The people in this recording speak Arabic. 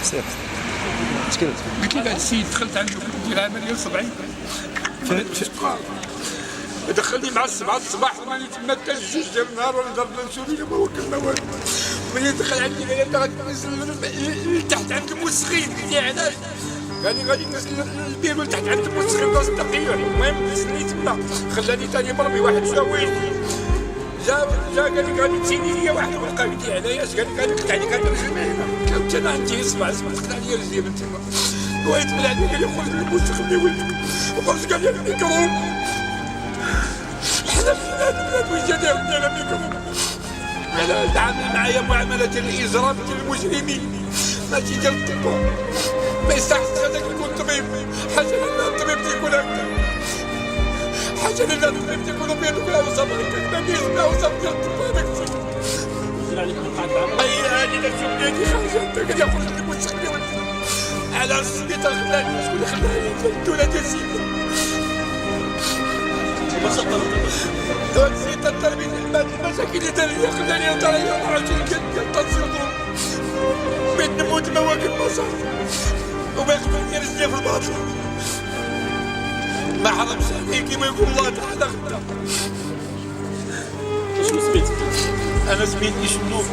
سير تكلم. قلت لك هذا السيد دخلت عنده ندير عمليه 70 دخلني مع 7 الصباح راني تما حتى 2 ديال النهار وانا ضرب الانسولين وما وكلنا والو. ملي دخل عندي قال لي غادي ننزل لتحت عند الموسخين. قلت له علاش؟ قال لي غادي ننزل البيرو لتحت عند الموسخين بلاصه التقيير. المهم نزلني تما خلاني ثاني مرمي واحد شاويلي جا قال لي غادي تسيني ليا واحد ورقه. قلت له علاش؟ قال لي غادي نقطع عليك هذا الرجل من هنا. قلت انا عندي اصبع قطع لي رجلي من تما. بغيت من عندي قال لي خرج من الموسخ اللي ولدك وخرج قال لي الميكروب. حنا في البلاد وين جا داير لنا الميكروب؟ على تعامل معايا معامله الاجرام ديال المجرمين ماشي ديال الطباب. ما يصحش هذاك يكون طبيب. حاجه لله الطبيب تيكون هكا. حاجه لله الطبيب تيكون بيدك ولا وصف هكاك. ما كاينش بلا وصف ديال الطب هذاك الشيء. نزل عليك من قاعد العمل. هاني لا شوف بيدي خارجه انت قال يخرج لي موسخني ولدي. على السبيطار خلاني. شكون اللي خلاني؟ الدوله ديال سيدي. هاد السيد التربيه المشاكل اللي دار لي خلاني نطلع 24 ديال الطنسيون. بغيت نموت ما واكل بصر وما يقبلني رجلي في الباطل. ما حرمش عليه كيما يقول الله تعالى غدا. شنو سميتك؟ انا سميتني شنوف.